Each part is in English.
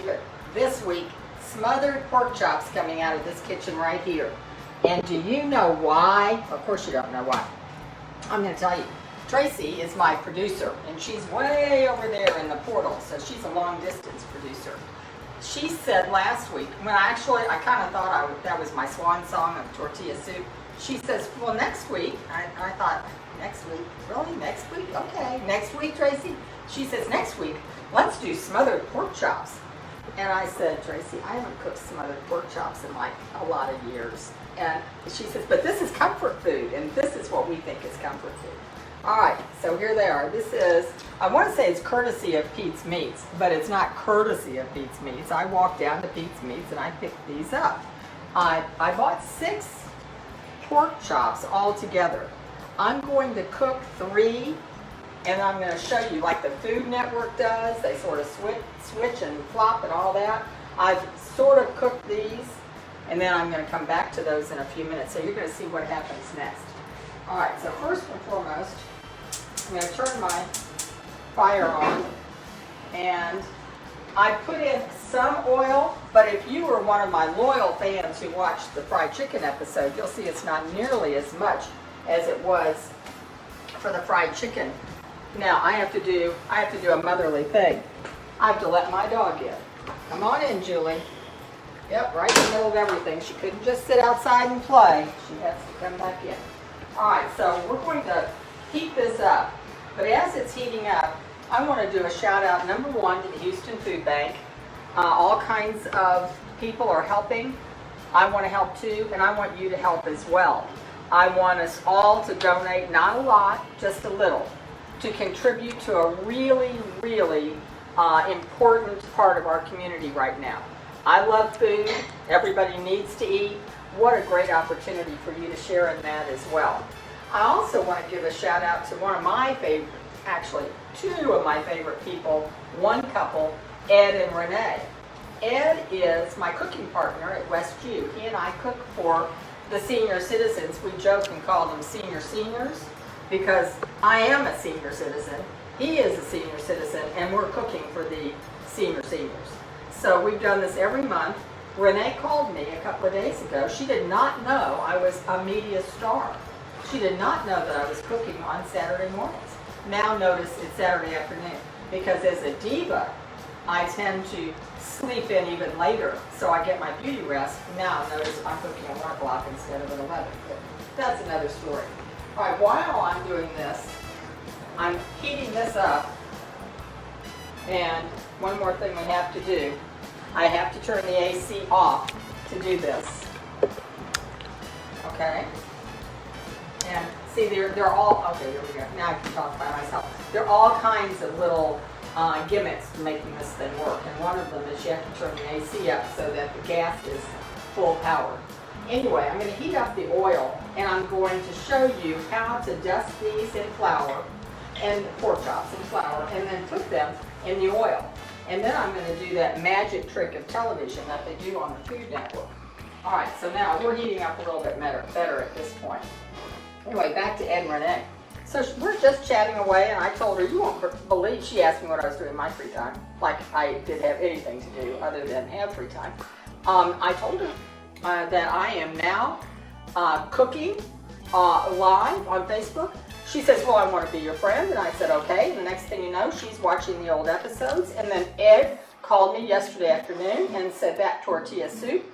believe it. This week, smothered pork chops coming out of this kitchen right here. And do you know why? Of course you don't know why. I'm going to tell you. Tracy is my producer, and she's way over there in the portal, so she's a long distance producer. She said last week, when I kind of thought that was my swan song of tortilla soup. She says, well, next week, I thought, next week? Really? Next week? Okay. Next week, Tracy? She says, next week, let's do smothered pork chops. And I said, Tracy, I haven't cooked smothered pork chops in like a lot of years. And she says, but this is comfort food, and this is what we think is comfort food. All right, so here they are. This is, I want to say it's courtesy of Pete's Meats, but it's not courtesy of Pete's Meats. I walked down to Pete's Meats and I picked these up. I bought 6 pork chops all together. I'm going to cook 3, and I'm going to show you like the Food Network does. They sort of switch and flop and all that. I've sort of cooked these, and then I'm going to come back to those in a few minutes. So you're going to see what happens next. All right, so first and foremost, I'm going to turn my fire on, and I put in some oil, but if you were one of my loyal fans who watched the fried chicken episode, you'll see it's not nearly as much as it was for the fried chicken. Now I have to do a motherly thing. I have to let my dog in. Come on in, Julie. Yep, right in the middle of everything. She couldn't just sit outside and play. She has to come back in. All right, so we're going to heat this up. But as it's heating up, I want to do a shout out, number 1, to the Houston Food Bank. All kinds of people are helping. I want to help too, and I want you to help as well. I want us all to donate, not a lot, just a little, to contribute to a really, really important part of our community right now. I love food. Everybody needs to eat. What a great opportunity for you to share in that as well. I also want to give a shout out to one of my favorite, actually 2 of my favorite people, one couple, Ed and Renee. Ed is my cooking partner at Westview. He and I cook for the senior citizens. We joke and call them seniors because I am a senior citizen. He is a senior citizen, and we're cooking for the seniors. So we've done this every month. Renee called me a couple of days ago. She did not know I was a media star. She did not know that I was cooking on Saturday mornings. Now notice it's Saturday afternoon, because as a diva, I tend to sleep in even later, so I get my beauty rest. Now notice I'm cooking at 1 o'clock instead of at 11. But that's another story. All right, while I'm doing this, I'm heating this up. And one more thing we have to do. I have to turn the AC off to do this. Okay? And see, they're all, okay, here we go. Now I can talk by myself. There are all kinds of little gimmicks to making this thing work. And one of them is you have to turn the AC up so that the gas is full power. Anyway, I'm going to heat up the oil, and I'm going to show you how to dust these in flour, and pork chops in flour, and then put them in the oil. And then I'm going to do that magic trick of television that they do on the Food Network. All right, so now we're heating up a little bit better at this point. Anyway, back to Ed and Renee. So we're just chatting away, and I told her, you won't believe, she asked me what I was doing in my free time, like I did have anything to do other than have free time. I told her that I am now cooking live on Facebook. She says, well, I want to be your friend. And I said, okay. And the next thing you know, she's watching the old episodes. And then Ed called me yesterday afternoon and said that tortilla soup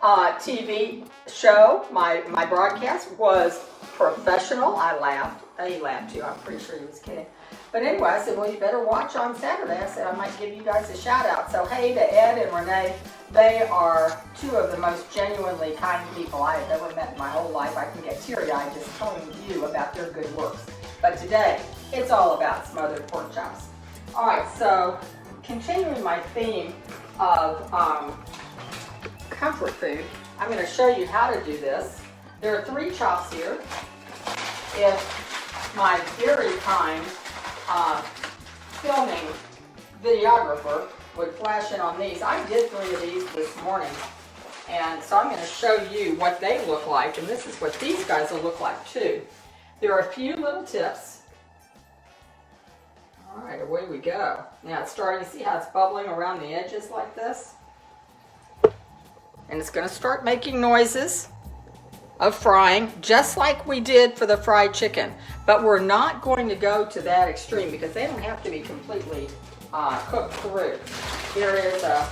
TV show, my broadcast, was professional. I laughed. He laughed too. I'm pretty sure he was kidding. But anyway, I said, well, you better watch on Saturday. I said, I might give you guys a shout out. So hey to Ed and Renee. They are 2 of the most genuinely kind people I have ever met in my whole life. I can get teary-eyed just telling you about their good works. But today, it's all about smothered pork chops. All right, so continuing my theme of comfort food, I'm going to show you how to do this. There are 3 chops here. If my very kind filming videographer would flash in on these. I did 3 of these this morning, and so I'm going to show you what they look like, and this is what these guys will look like too. There are a few little tips. All All right, away we go. Now it's starting to see how it's bubbling around the edges like this. And it's going to start making noises of frying, just like we did for the fried chicken. But we're not going to go to that extreme because they don't have to be completely cooked through. There is a,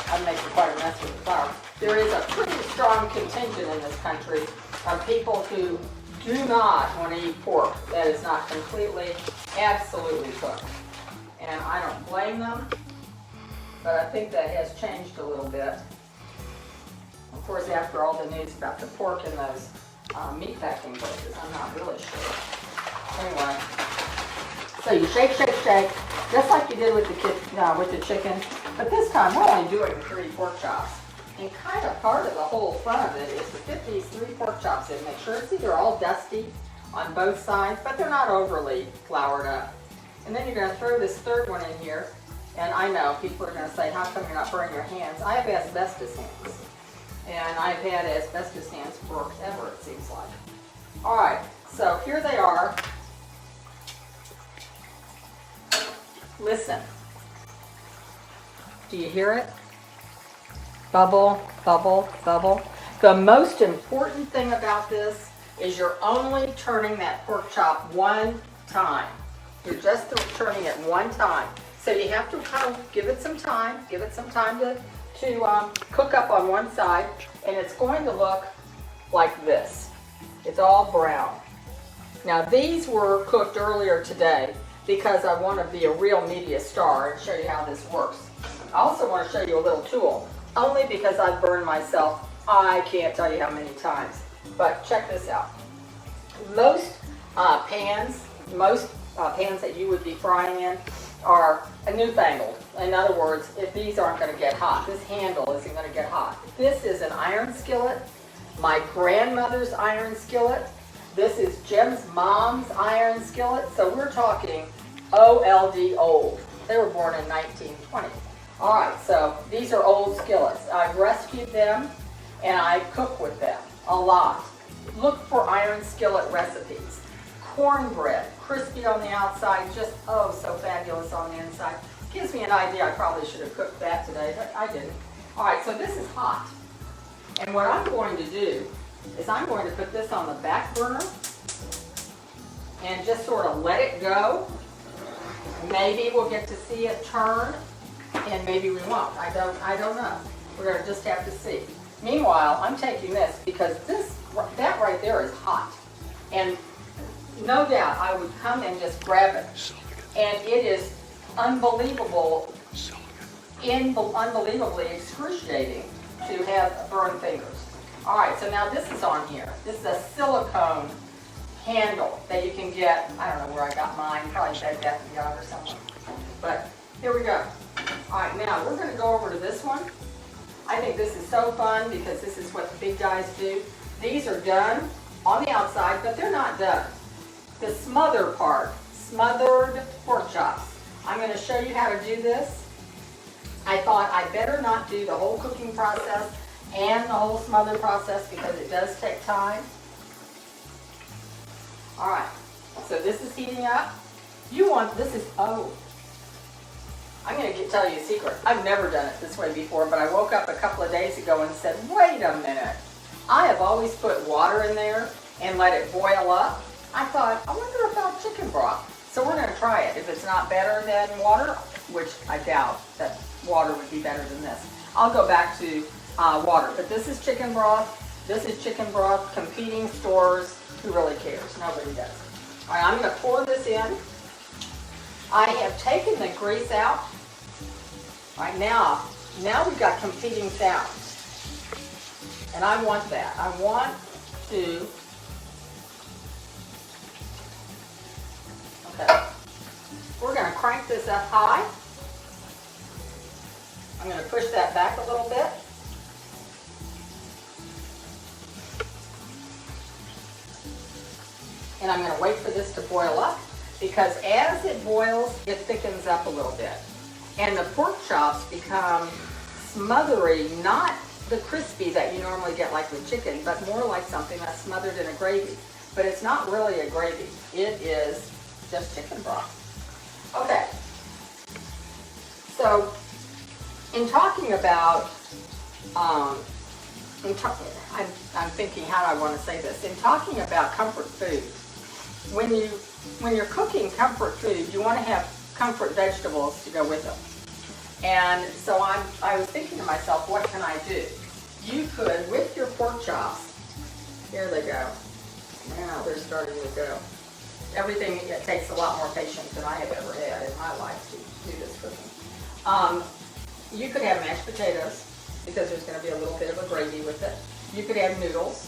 I'm making quite a mess with the flour. There is a pretty strong contingent in this country of people who do not want to eat pork that is not completely, absolutely cooked. And I don't blame them, but I think that has changed a little bit. Of course, after all the news about the pork in those meat packing places, I'm not really sure. Anyway, so you shake, shake, shake, just like you did with the chicken, but this time we're only doing 3 pork chops. And kind of part of the whole fun of it is to fit these 3 pork chops in. Make sure it's either all dusty on both sides, but they're not overly floured up. And then you're going to throw this third one in here. And I know people are going to say, how come you're not burning your hands? I have asbestos hands. And I've had asbestos hands forever, it seems like. All right, so here they are. Listen. Do you hear it? Bubble, bubble, bubble. The most important thing about this is you're only turning that pork chop one time. You're just turning it one time. So you have to kind of give it some time to cook up on one side, and it's going to look like this. It's all brown. Now these were cooked earlier today because I want to be a real media star and show you how this works. I also want to show you a little tool. Only because I've burned myself, I can't tell you how many times. But check this out. Most pans that you would be frying in are newfangled. In other words, if these aren't going to get hot, this handle isn't going to get hot. This is an iron skillet, my grandmother's iron skillet. This is Jim's mom's iron skillet. So we're talking old. They were born in 1920. All right, so these are old skillets. I've rescued them and I cook with them a lot. Look for iron skillet recipes. Cornbread, crispy on the outside, just oh so fabulous on the inside. Gives me an idea I probably should have cooked that today, but I didn't. All right, so this is hot. And what I'm going to do is I'm going to put this on the back burner and just sort of let it go. Maybe we'll get to see it turn. And maybe we won't. I don't know. We're going to just have to see. Meanwhile, I'm taking this because that right there is hot. And no doubt I would come and just grab it. And it is unbelievably excruciating to have burned fingers. All right, so now this is on here. This is a silicone handle that you can get. I don't know where I got mine. Probably Bed Bath & Beyond or something. But here we go. All right, now we're going to go over to this one. I think this is so fun because this is what the big guys do. These are done on the outside, but they're not done. The smother part, smothered pork chops. I'm going to show you how to do this. I thought I better not do the whole cooking process and the whole smother process because it does take time. All right, so this is heating up. I'm going to tell you a secret. I've never done it this way before, but I woke up a couple of days ago and said, wait a minute. I have always put water in there and let it boil up. I thought, I wonder about chicken broth. So we're going to try it. If it's not better than water, which I doubt that water would be better than this, I'll go back to water. But this is chicken broth. This is chicken broth. Competing stores. Who really cares? Nobody does. All right, I'm going to pour this in. I have taken the grease out. All right, now we've got competing sounds. And I want that. I want to, okay. We're going to crank this up high. I'm going to push that back a little bit. And I'm going to wait for this to boil up because as it boils, it thickens up a little bit. And the pork chops become smothery, not the crispy that you normally get like with chicken, but more like something that's smothered in a gravy. But it's not really a gravy. It is just chicken broth. Okay. So, in talking about, I'm thinking how do I want to say this. In talking about comfort food, when you're cooking comfort food, you want to have comfort vegetables to go with them. And so I was thinking to myself, what can I do? You could, with your pork chops, here they go. Now they're starting to go. Everything, it takes a lot more patience than I have ever had in my life to do this cooking. You could have mashed potatoes, because there's going to be a little bit of a gravy with it. You could have noodles.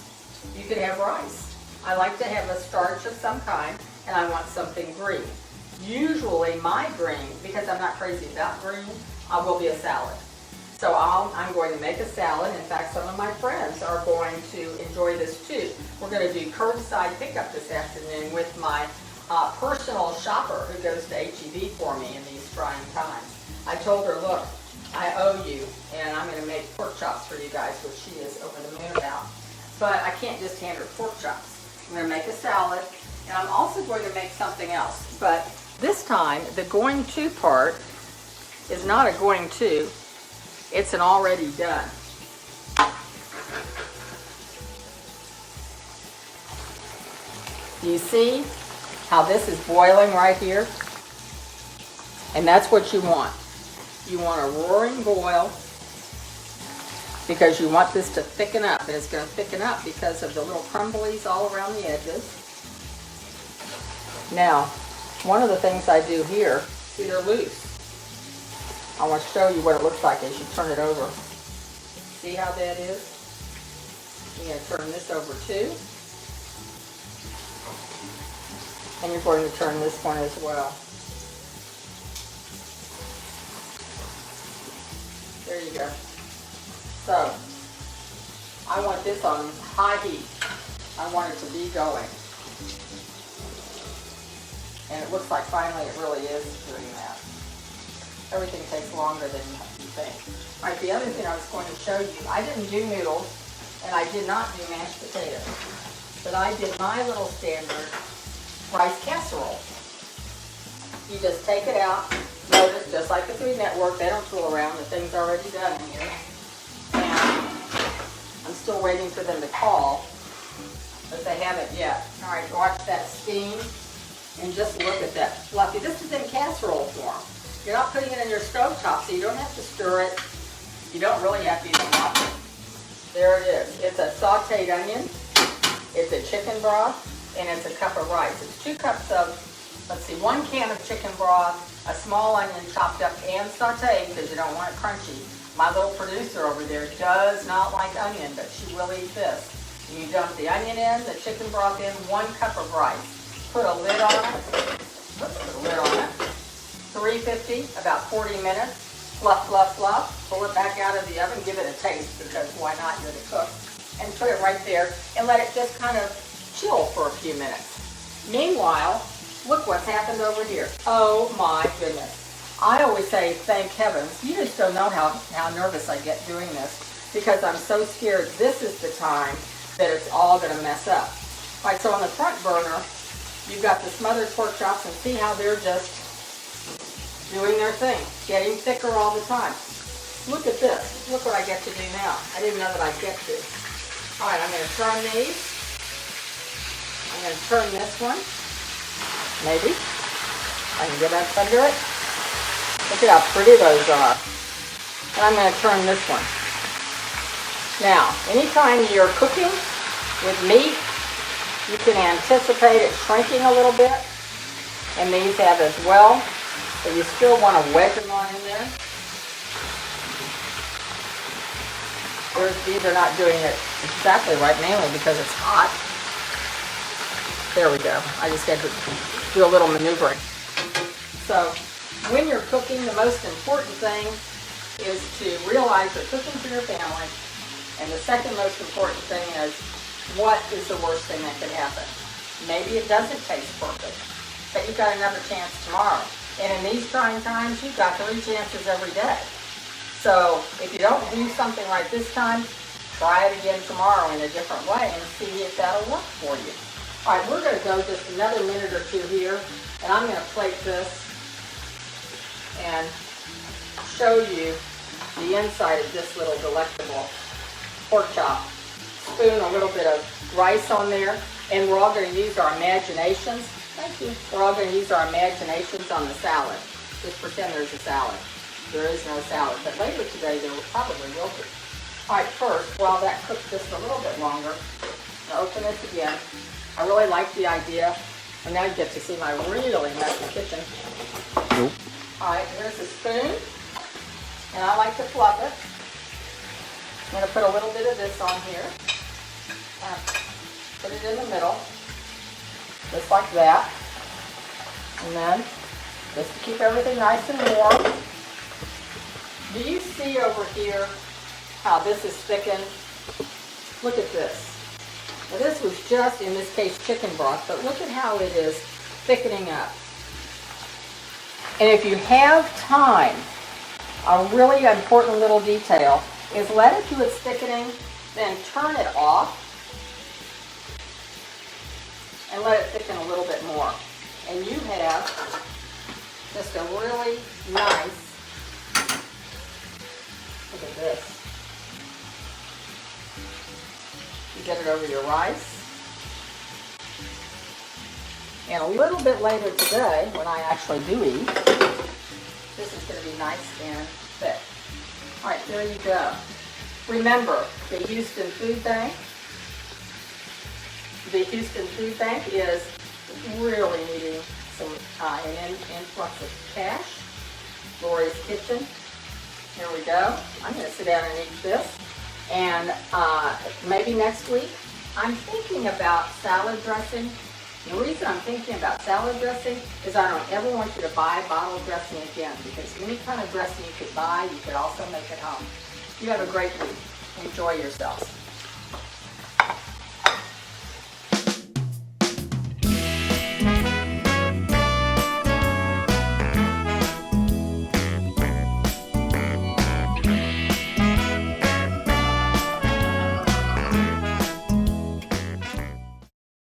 You could have rice. I like to have a starch of some kind, and I want something green. Usually my green, because I'm not crazy about green, will be a salad. So I'm going to make a salad. In fact, some of my friends are going to enjoy this too. We're going to do curbside pickup this afternoon with my personal shopper who goes to H-E-B for me in these trying times. I told her, look, I owe you, and I'm going to make pork chops for you guys, which she is over the moon about. But I can't just hand her pork chops. I'm going to make a salad, and I'm also going to make something else. But this time, the going to part is not a going to, it's an already done. You see how this is boiling right here? And that's what you want. You want a roaring boil because you want this to thicken up. And it's going to thicken up because of the little crumblies all around the edges. Now, one of the things I do here, see they're loose. I want to show you what it looks like as you turn it over. See how that is? You're going to turn this over too. And you're going to turn this one as well. There you go. So, I want this on high heat. I want it to be going. And it looks like finally it really is doing that. Everything takes longer than you think. All right, the other thing I was going to show you, I didn't do noodles, and I did not do mashed potatoes. But I did my little standard rice casserole. You just take it out. Notice, just like the Food Network, they don't fool around. The thing's already done in here. And I'm still waiting for them to call, but they haven't yet. All right, watch that steam, and just look at that fluffy. This is in casserole form. You're not putting it in your stovetop, so you don't have to stir it. You don't really have to even watch it. There it is. It's a sauteed onion. It's a chicken broth, and it's a cup of rice. It's 2 cups of, let's see, 1 can of chicken broth, a small onion chopped up and sauteed because you don't want it crunchy. My little producer over there does not like onion, but she will eat this. You dump the onion in, the chicken broth in, 1 cup of rice. Put a lid on it. Put a lid on it. 350, about 40 minutes. Fluff, fluff, fluff. Pull it back out of the oven. Give it a taste because why not? You're the cook. And put it right there and let it just kind of chill for a few minutes. Meanwhile, look what's happened over here. Oh my goodness. I always say, thank heavens. You just don't know how nervous I get doing this because I'm so scared this is the time that it's all going to mess up. All right, so on the front burner, you've got the smothered pork chops, and see how they're just doing their thing, getting thicker all the time. Look at this. Look what I get to do now. I didn't know that I'd get to. All right, I'm going to turn these. I'm going to turn this one. Maybe. I can get up under it. Look at how pretty those are. And I'm going to turn this one. Now, anytime you're cooking with meat, you can anticipate it shrinking a little bit. And these have as well. But you still want to wedge them on in there. These are not doing it exactly right, mainly because it's hot. There we go. I just had to do a little maneuvering. So, when you're cooking, the most important thing is to realize you're cooking for your family. And the second most important thing is, what is the worst thing that could happen? Maybe it doesn't taste perfect, but you've got another chance tomorrow. And in these trying times, you've got 3 chances every day. So if you don't do something right this time, try it again tomorrow in a different way and see if that'll work for you. All right, we're going to go just another minute or two here, and I'm going to plate this and show you the inside of this little delectable pork chop. Spoon a little bit of rice on there, and we're all going to use our imaginations. Thank you. We're all going to use our imaginations on the salad. Just pretend there's a salad. There is no salad, but later today there probably will be. All right, first, while that cooks just a little bit longer, I'll open this again. I really like the idea, and now you get to see my really messy kitchen. Nope. All right, here's a spoon, and I like to fluff it. I'm going to put a little bit of this on here. Put it in the middle, just like that. And then, just to keep everything nice and warm. Do you see over here how this is thickened? Look at this. Now this was just, in this case, chicken broth, but look at how it is thickening up. And if you have time, a really important little detail is let it do its thickening, then turn it off, and let it thicken a little bit more. And you have just a really nice, look at this. You get it over your rice. And a little bit later today, when I actually do eat, this is going to be nice and thick. All right, there you go. Remember, the Houston Food Bank is really needing an influx of cash. Laurie's Kitchen. Here we go. I'm going to sit down and eat this. And maybe next week, I'm thinking about salad dressing. The reason I'm thinking about salad dressing is I don't ever want you to buy bottled dressing again, because any kind of dressing you could buy, you could also make at home. You have a great week. Enjoy yourselves.